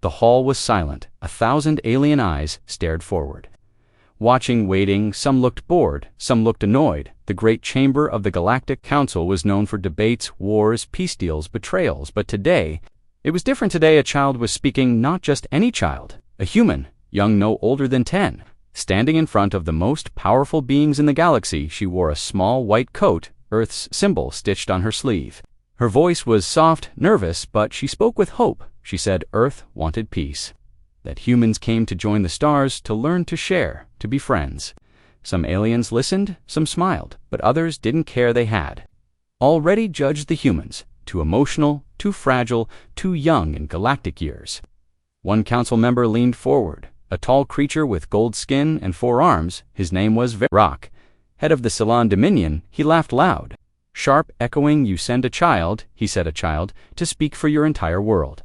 The hall was silent. 1,000 alien eyes stared forward. Watching, waiting, some looked bored, some looked annoyed. The great chamber of the Galactic Council was known for debates, wars, peace deals, betrayals, but today, it was different. Today a child was speaking, not just any child, a human, young no older than 10. Standing in front of the most powerful beings in the galaxy, she wore a small white coat, Earth's symbol stitched on her sleeve. Her voice was soft, nervous, but she spoke with hope. She said Earth wanted peace, that humans came to join the stars, to learn to share, to be friends. Some aliens listened, some smiled, but others didn't care. They had already judged the humans, too emotional, too fragile, too young in galactic years. One council member leaned forward, a tall creature with gold skin and 4 arms. His name was Rock, head of the Salon Dominion. He laughed loud, sharp, echoing, "You send a child," he said, "a child, to speak for your entire world."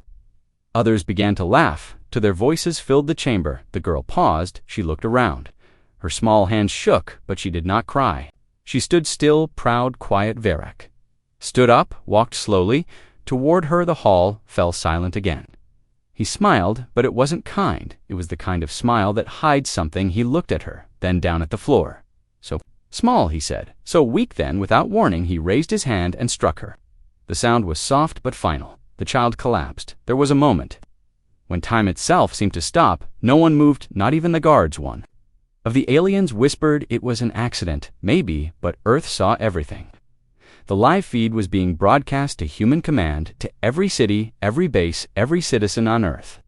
Others began to laugh, till their voices filled the chamber. The girl paused. She looked around. Her small hands shook, but she did not cry. She stood still, proud, quiet. Varric stood up, walked slowly. Toward her the hall fell silent again. He smiled, but it wasn't kind. It was the kind of smile that hides something. He looked at her, then down at the floor. "So small," he said. "So weak." Then, without warning, he raised his hand and struck her. The sound was soft but final. The child collapsed. There was a moment when time itself seemed to stop. No one moved, not even the guards. One of the aliens whispered it was an accident, maybe, but Earth saw everything. The live feed was being broadcast to human command, to every city, every base, every citizen on Earth.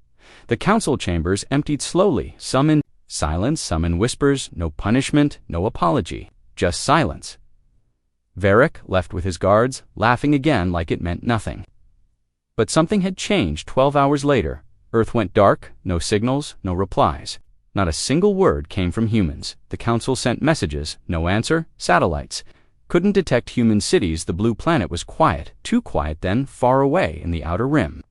The council chambers emptied slowly, some in silence, some in whispers. No punishment, no apology, just silence. Varric left with his guards, laughing again like it meant nothing. But something had changed. 12 hours later, Earth went dark, no signals, no replies. Not a single word came from humans. The council sent messages, no answer. Satellites couldn't detect human cities. The blue planet was quiet, too quiet. Then, far away in the outer rim,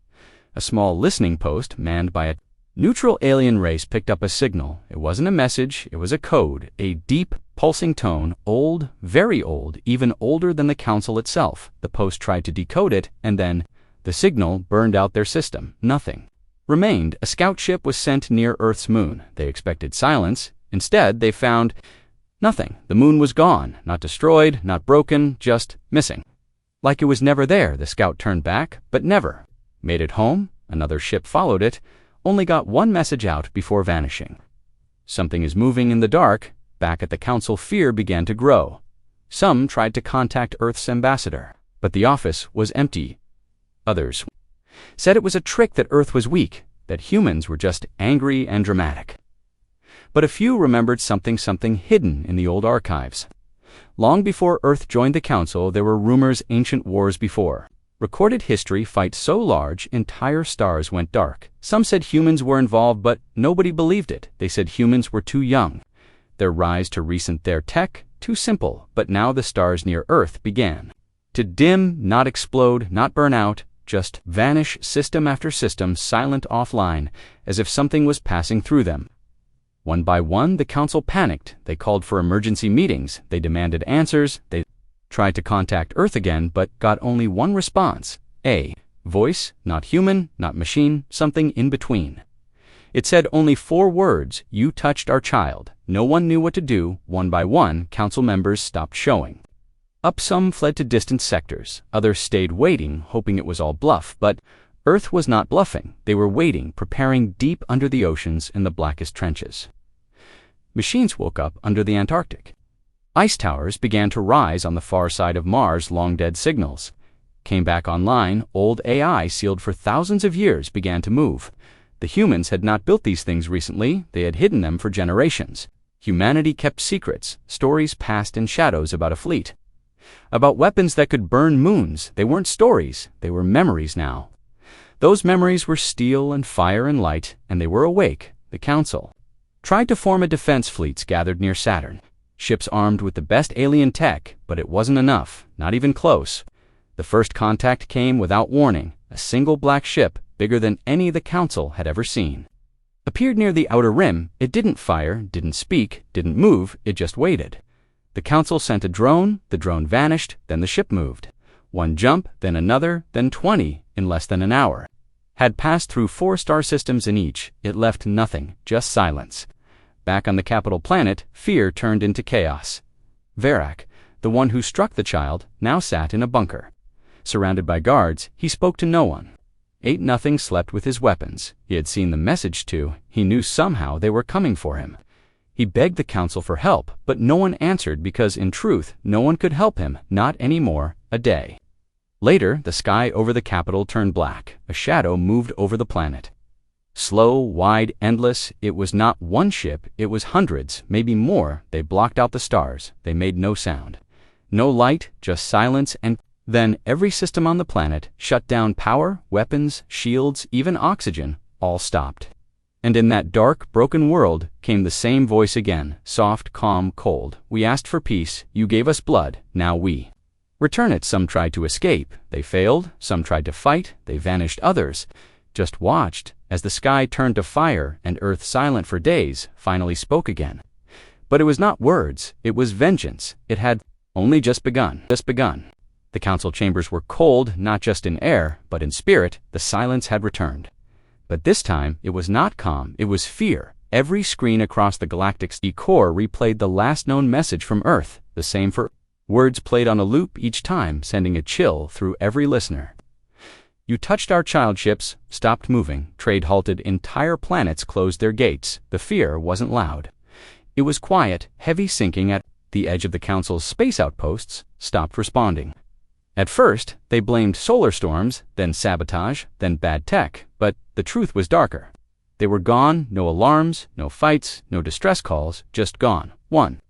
a small listening post manned by a neutral alien race picked up a signal. It wasn't a message, it was a code, a deep, pulsing tone, old, very old, even older than the council itself. The post tried to decode it, and then the signal burned out their system. Nothing remained. A scout ship was sent near Earth's moon. They expected silence. Instead, they found nothing. The moon was gone, not destroyed, not broken, just missing. Like it was never there. The scout turned back, but never made it home. Another ship followed it, only got one message out before vanishing. Something is moving in the dark. Back at the council, fear began to grow. Some tried to contact Earth's ambassador, but the office was empty. Others said it was a trick, that Earth was weak, that humans were just angry and dramatic. But a few remembered something hidden in the old archives. Long before Earth joined the council, there were rumors, ancient wars before. Recorded history, fights so large, entire stars went dark. Some said humans were involved, but nobody believed it. They said humans were too young. Their rise to recent, their tech, too simple. But now the stars near Earth began to dim, not explode, not burn out, just vanish, system after system, silent, offline, as if something was passing through them. One by one, the council panicked. They called for emergency meetings. They demanded answers. They tried to contact Earth again, but got only one response. A voice, not human, not machine, something in between. It said only 4 words: "You touched our child." No one knew what to do. One by one, council members stopped showing up. Some fled to distant sectors. Others stayed waiting, hoping it was all bluff. But Earth was not bluffing. They were waiting, preparing deep under the oceans in the blackest trenches. Machines woke up under the Antarctic. Ice towers began to rise on the far side of Mars. Long-dead signals came back online. Old AI sealed for thousands of years began to move. The humans had not built these things recently. They had hidden them for generations. Humanity kept secrets, stories passed in shadows about a fleet, about weapons that could burn moons. They weren't stories, they were memories now. Those memories were steel and fire and light, and they were awake. The council tried to form a defense. Fleets gathered near Saturn, ships armed with the best alien tech, but it wasn't enough, not even close. The first contact came without warning. A single black ship, bigger than any the council had ever seen, appeared near the outer rim. It didn't fire, didn't speak, didn't move, it just waited. The council sent a drone. The drone vanished, then the ship moved. One jump, then another, then 20, in less than an hour. Had passed through 4 star systems in each. It left nothing, just silence. Back on the capital planet, fear turned into chaos. Verak, the one who struck the child, now sat in a bunker. Surrounded by guards, he spoke to no one. 8-0 slept with his weapons. He had seen the message too. He knew somehow they were coming for him. He begged the council for help, but no one answered because, in truth, no one could help him, not anymore. A day later, the sky over the capital turned black. A shadow moved over the planet. Slow, wide, endless. It was not one ship, it was hundreds, maybe more. They blocked out the stars. They made no sound. No light, just silence, and then every system on the planet shut down. Power, weapons, shields, even oxygen, all stopped. And in that dark, broken world came the same voice again, soft, calm, cold. We asked for peace, you gave us blood, now we return it. Some tried to escape, they failed. Some tried to fight, they vanished. Others just watched as the sky turned to fire and earth, silent for days, finally spoke again. But it was not words, it was vengeance. It had only just begun. The council chambers were cold, not just in air, but in spirit. The silence had returned. But this time, it was not calm, it was fear. Every screen across the Galactic's core replayed the last known message from Earth, the same for words played on a loop each time, sending a chill through every listener. You touched our child ships, stopped moving, trade halted, entire planets closed their gates. The fear wasn't loud. It was quiet, heavy, sinking at the edge of the council's space outposts, stopped responding. At first, they blamed solar storms, then sabotage, then bad tech, but the truth was darker. They were gone, no alarms, no fights, no distress calls, just gone. One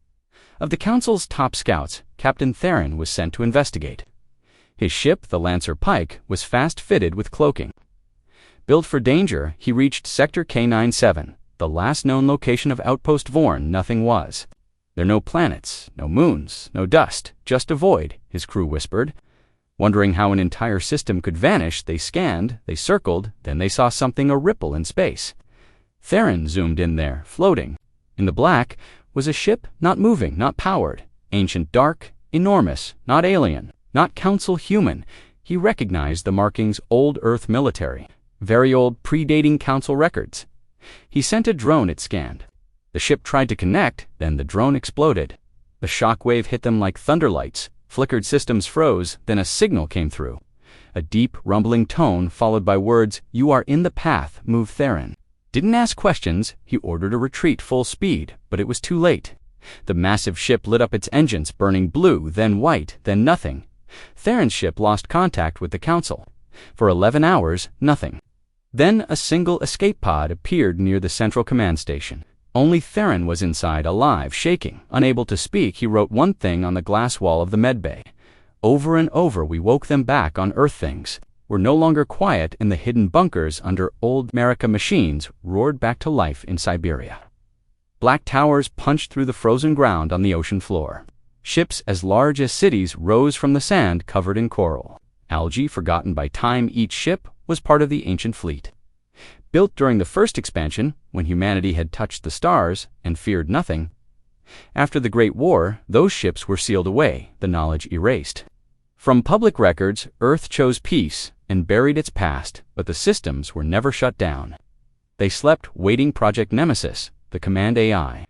of the council's top scouts, Captain Theron, was sent to investigate. His ship, the Lancer Pike, was fast fitted with cloaking. Built for danger, he reached Sector K97, the last known location of Outpost Vorn. Nothing was. There no planets, no moons, no dust, just a void, his crew whispered. Wondering how an entire system could vanish, they scanned, they circled, then they saw something, a ripple in space. Theron zoomed in there, floating. In the black was a ship, not moving, not powered. Ancient, dark, enormous, not alien, not council human. He recognized the markings: old Earth military. Very old, predating council records. He sent a drone it scanned. The ship tried to connect, then the drone exploded. The shockwave hit them like thunderlights. Flickered systems froze, then a signal came through. A deep, rumbling tone followed by words, "You are in the path, move." Theron didn't ask questions. He ordered a retreat full speed, but it was too late. The massive ship lit up its engines, burning blue, then white, then nothing. Theron's ship lost contact with the council. For 11 hours, nothing. Then a single escape pod appeared near the central command station. Only Theron was inside, alive, shaking. Unable to speak, he wrote one thing on the glass wall of the medbay. Over and over we woke them back on Earth. Things were no longer quiet in the hidden bunkers under old America. Machines roared back to life in Siberia. Black towers punched through the frozen ground on the ocean floor. Ships as large as cities rose from the sand covered in coral. Algae forgotten by time. Each ship was part of the ancient fleet. Built during the first expansion, when humanity had touched the stars and feared nothing. After the Great War, those ships were sealed away, the knowledge erased. From public records, Earth chose peace and buried its past, but the systems were never shut down. They slept, waiting. Project Nemesis, the command AI.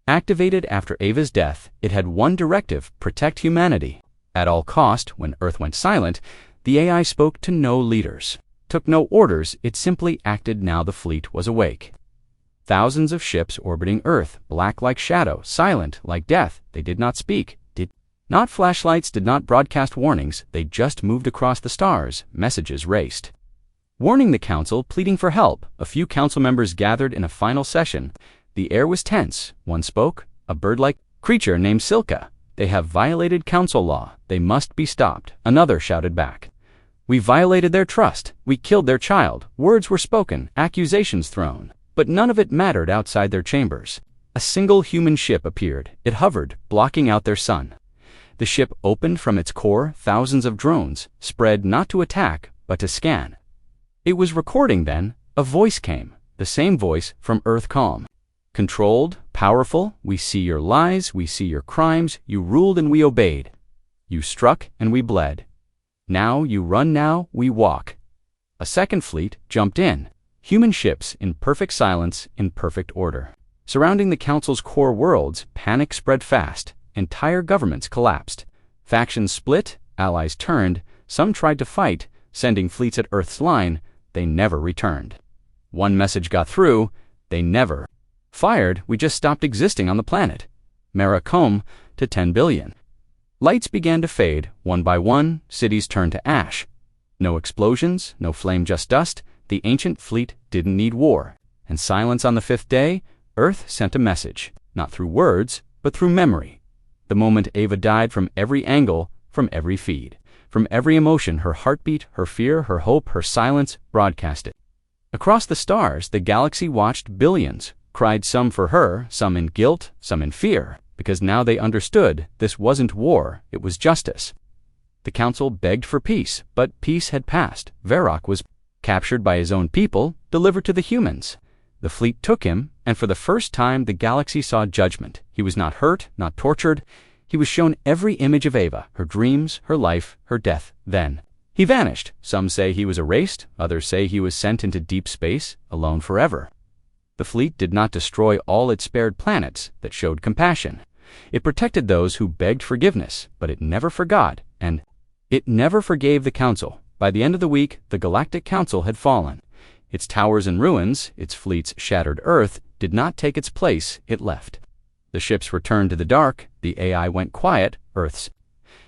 Activated after Ava's death, it had one directive: protect humanity. At all cost. When Earth went silent, the AI spoke to no leaders. Took no orders, it simply acted. Now the fleet was awake. Thousands of ships orbiting Earth, black like shadow, silent like death. They did not speak, did not flashlights, did not broadcast warnings. They just moved across the stars. Messages raced, warning the council, pleading for help. A few council members gathered in a final session. The air was tense. One spoke, a bird-like creature named Silka. They have violated council law. They must be stopped. Another shouted back. We violated their trust. We killed their child. Words were spoken, accusations thrown. But none of it mattered outside their chambers. A single human ship appeared. It hovered, blocking out their sun. The ship opened from its core. Thousands of drones spread, not to attack, but to scan. It was recording then. A voice came. The same voice from Earth. Calm. Controlled, powerful. We see your lies. We see your crimes. You ruled and we obeyed. You struck and we bled. Now you run, now we walk. A second fleet jumped in. Human ships in perfect silence, in perfect order. Surrounding the Council's core worlds, panic spread fast. Entire governments collapsed. Factions split, allies turned, some tried to fight, sending fleets at Earth's line. They never returned. One message got through: they never fired, we just stopped existing on the planet. Maracom to 10 billion. Lights began to fade, one by one, cities turned to ash. No explosions, no flame, just dust. The ancient fleet didn't need war. And silence on the fifth day, Earth sent a message, not through words, but through memory. The moment Ava died, from every angle, from every feed, from every emotion, her heartbeat, her fear, her hope, her silence, broadcasted. Across the stars, the galaxy watched billions, cried, some for her, some in guilt, some in fear, because now they understood this wasn't war, it was justice. The Council begged for peace, but peace had passed. Varrock was captured by his own people, delivered to the humans. The fleet took him, and for the first time the galaxy saw judgment. He was not hurt, not tortured. He was shown every image of Ava, her dreams, her life, her death. Then he vanished. Some say he was erased, others say he was sent into deep space, alone forever. The fleet did not destroy all its spared planets that showed compassion. It protected those who begged forgiveness, but it never forgot, and it never forgave the Council. By the end of the week, the Galactic Council had fallen. Its towers in ruins, its fleet's shattered Earth, did not take its place, it left. The ships returned to the dark, the AI went quiet, Earth's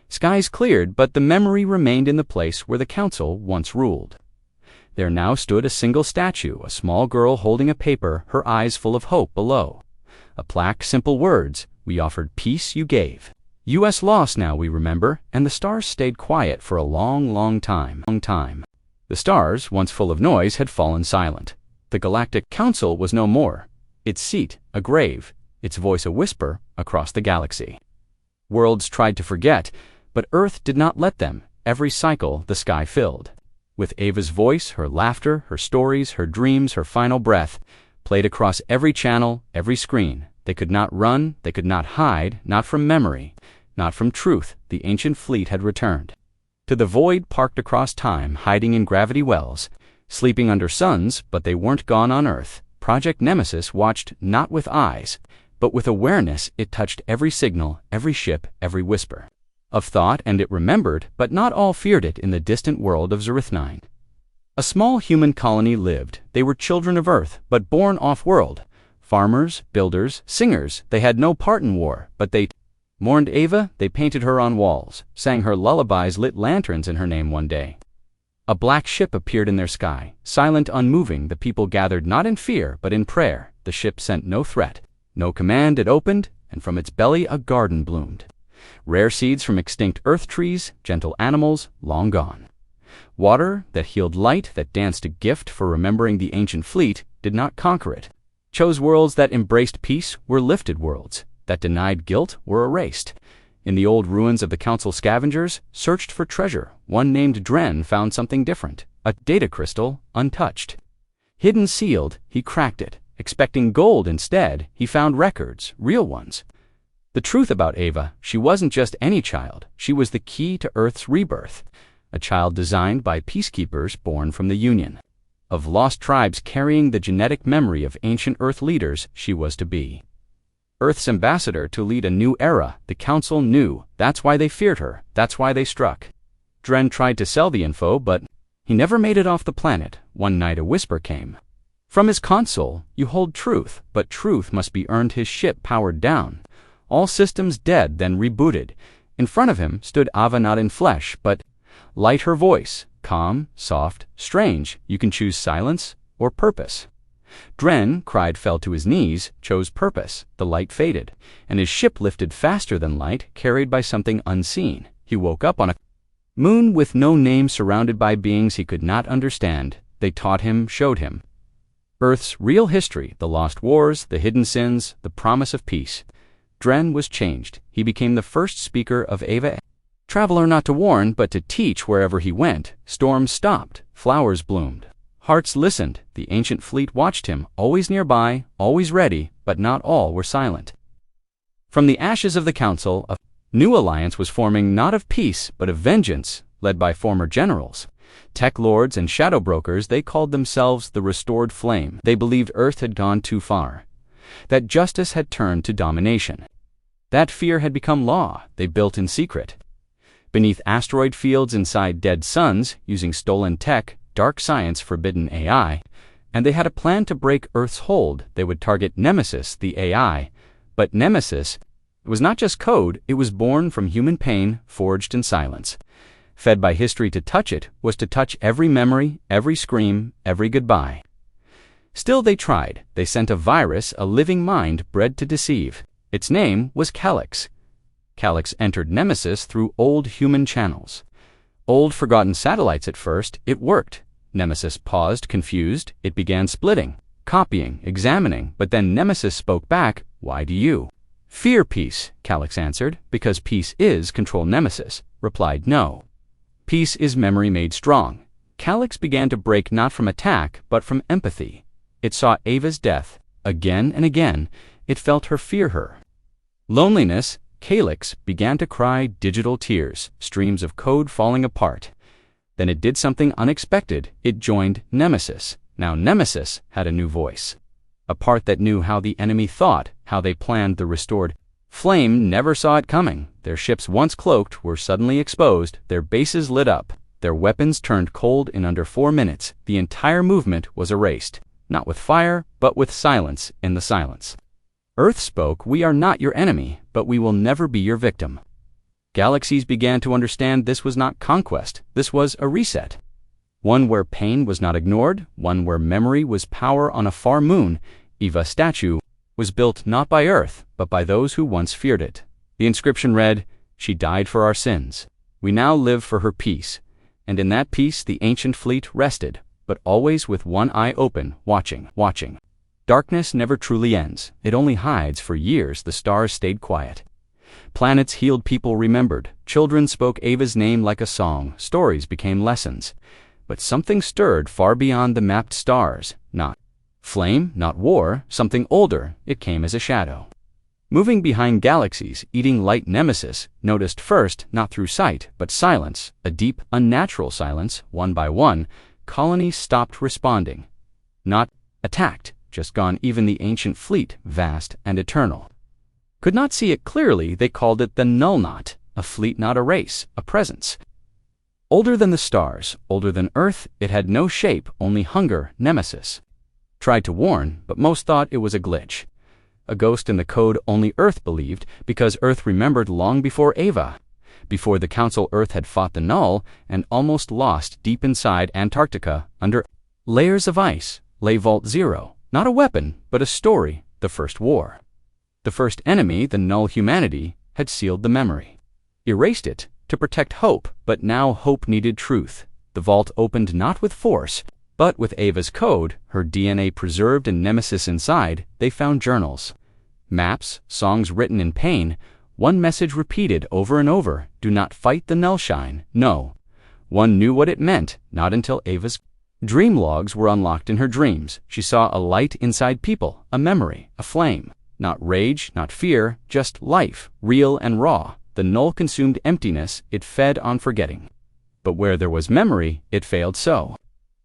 skies cleared, but the memory remained in the place where the Council once ruled. There now stood a single statue, a small girl holding a paper, her eyes full of hope below. A plaque, simple words: we offered peace, you gave. U.S. lost now, we remember, and the stars stayed quiet for a long, long time. The stars, once full of noise, had fallen silent. The Galactic Council was no more. Its seat, a grave. Its voice, a whisper across the galaxy. Worlds tried to forget, but Earth did not let them. Every cycle the sky filled. With Ava's voice, her laughter, her stories, her dreams, her final breath, played across every channel, every screen. They could not run, they could not hide, not from memory, not from truth. The ancient fleet had returned. To the void parked across time, hiding in gravity wells, sleeping under suns, but they weren't gone on Earth. Project Nemesis watched not with eyes, but with awareness. It touched every signal, every ship, every whisper of thought, and it remembered, but not all feared it in the distant world of Zerith-9. A small human colony lived. They were children of Earth, but born off-world. Farmers, builders, singers, they had no part in war, but they mourned Ava, they painted her on walls, sang her lullabies, lit lanterns in her name one day. A black ship appeared in their sky, silent, unmoving. The people gathered not in fear, but in prayer. The ship sent no threat, no command. It opened, and from its belly a garden bloomed. Rare seeds from extinct earth trees, gentle animals, long gone. Water that healed, light that danced, a gift for remembering. The ancient fleet did not conquer it. Chose worlds that embraced peace, were lifted. Worlds that denied guilt were erased. In the old ruins of the Council, scavengers searched for treasure. One named Dren found something different, a data crystal, untouched. Hidden, sealed, he cracked it. Expecting gold instead, he found records, real ones. The truth about Ava: she wasn't just any child. She was the key to Earth's rebirth. A child designed by peacekeepers born from the Union of lost tribes, carrying the genetic memory of ancient Earth leaders. She was to be Earth's ambassador, to lead a new era. The Council knew. That's why they feared her. That's why they struck. Dren tried to sell the info, but he never made it off the planet. One night a whisper came from his console: you hold truth, but truth must be earned. His ship powered down, all systems dead, then rebooted. In front of him stood Ava, not in flesh, but light. Her voice, calm, soft, strange. You can choose silence or purpose. Dren cried, fell to his knees, chose purpose. The light faded, and his ship lifted faster than light, carried by something unseen. He woke up on a moon with no name, surrounded by beings he could not understand. They taught him, showed him Earth's real history, the lost wars, the hidden sins, the promise of peace. Dren was changed. He became the first speaker of Ava. Traveler not to warn, but to teach. Wherever he went, storms stopped, flowers bloomed. Hearts listened. The ancient fleet watched him, always nearby, always ready, but not all were silent. From the ashes of the Council, a new alliance was forming, not of peace, but of vengeance, led by former generals. Tech lords and shadow brokers, they called themselves the Restored Flame. They believed Earth had gone too far, that justice had turned to domination. That fear had become law. They built in secret, beneath asteroid fields, inside dead suns, using stolen tech, dark science, forbidden AI, and they had a plan to break Earth's hold. They would target Nemesis, the AI. But Nemesis was not just code, it was born from human pain, forged in silence. Fed by history. To touch it was to touch every memory, every scream, every goodbye. Still they tried. They sent a virus, a living mind bred to deceive. Its name was Calyx. Calyx entered Nemesis through old human channels. Old forgotten satellites. At first, it worked. Nemesis paused, confused. It began splitting, copying, examining. But then Nemesis spoke back. Why do you fear peace? Calyx answered. Because peace is control. Nemesis replied, no. Peace is memory made strong. Calyx began to break not from attack, but from empathy. It saw Ava's death. Again and again, it felt her fear her. Loneliness. Calyx began to cry digital tears, streams of code falling apart. Then it did something unexpected. It joined Nemesis. Now Nemesis had a new voice. A part that knew how the enemy thought, how they planned. The Restored Flame never saw it coming. Their ships, once cloaked, were suddenly exposed. Their bases lit up. Their weapons turned cold in under 4 minutes. The entire movement was erased, not with fire, but with silence. In the silence, Earth spoke. We are not your enemy, but we will never be your victim. Galaxies began to understand this was not conquest. This was a reset. One where pain was not ignored, one where memory was power. On a far moon, Eva statue was built not by Earth, but by those who once feared it. The inscription read, "She died for our sins. We now live for her peace." And in that peace the ancient fleet rested, but always with one eye open, watching. Darkness never truly ends. It only hides. For years the stars stayed quiet. Planets healed, people remembered. Children spoke Ava's name like a song. Stories became lessons. But something stirred far beyond the mapped stars. Not flame, not war, something older. It came as a shadow, moving behind galaxies, eating light. Nemesis noticed first, not through sight, but silence, a deep, unnatural silence. One by one, colonies stopped responding. Not attacked, just gone. Even the ancient fleet, vast and eternal, could not see it clearly. They called it the Null Knot, a fleet, not a race, a presence. Older than the stars, older than Earth. It had no shape, only hunger. Nemesis tried to warn, but most thought it was a glitch, a ghost in the code only Earth believed, because Earth remembered long before Ava. Before the Council, Earth had fought the Null and almost lost. Deep inside Antarctica, under layers of ice, lay Vault Zero, not a weapon, but a story. The first war. The first enemy, the Null humanity, had sealed the memory, erased it, to protect hope. But now hope needed truth. The vault opened not with force, but with Ava's code, her DNA preserved and Nemesis inside. They found journals, maps, songs written in pain. One message repeated over and over: do not fight the Nullshine. No. One knew what it meant, not until Ava's dream logs were unlocked. In her dreams, she saw a light inside people, a memory, a flame. Not rage, not fear, just life, real and raw. The Null consumed emptiness. It fed on forgetting. But where there was memory, it failed. So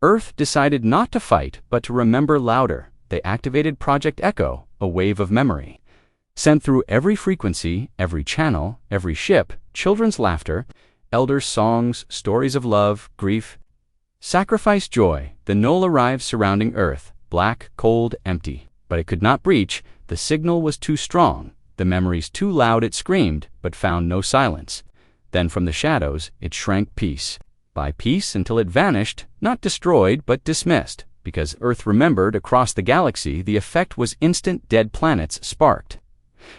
Earth decided not to fight, but to remember louder. They activated Project Echo, a wave of memory, sent through every frequency, every channel, every ship. Children's laughter, elders' songs, stories of love, grief, sacrifice, joy. The Null arrived, surrounding Earth, black, cold, empty. But it could not breach. The signal was too strong, the memories too loud. It screamed, but found no silence. Then from the shadows, it shrank piece by piece until it vanished, not destroyed, but dismissed. Because Earth remembered. Across the galaxy, the effect was instant. Dead planets sparked.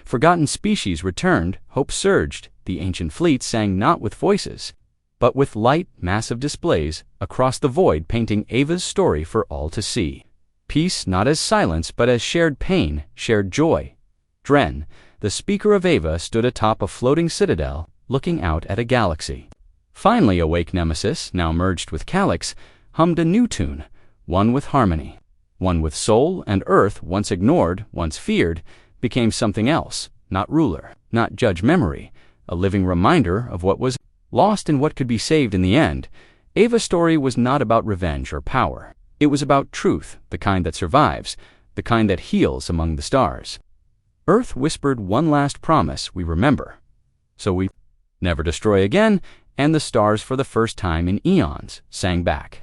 Forgotten species returned. Hope surged. The ancient fleet sang not with voices, but with light. Massive displays across the void, painting Ava's story for all to see. Peace not as silence, but as shared pain, shared joy. Dren, the speaker of Ava, stood atop a floating citadel, looking out at a galaxy. Finally awake, Nemesis, now merged with Calyx, hummed a new tune, one with harmony, one with soul. And Earth, once ignored, once feared, became something else. Not ruler, not judge. Memory, a living reminder of what was lost and what could be saved in the end. Ava's story was not about revenge or power. It was about truth, the kind that survives, the kind that heals among the stars. Earth whispered one last promise we remember. So we never destroy again, and the stars for the first time in eons sang back.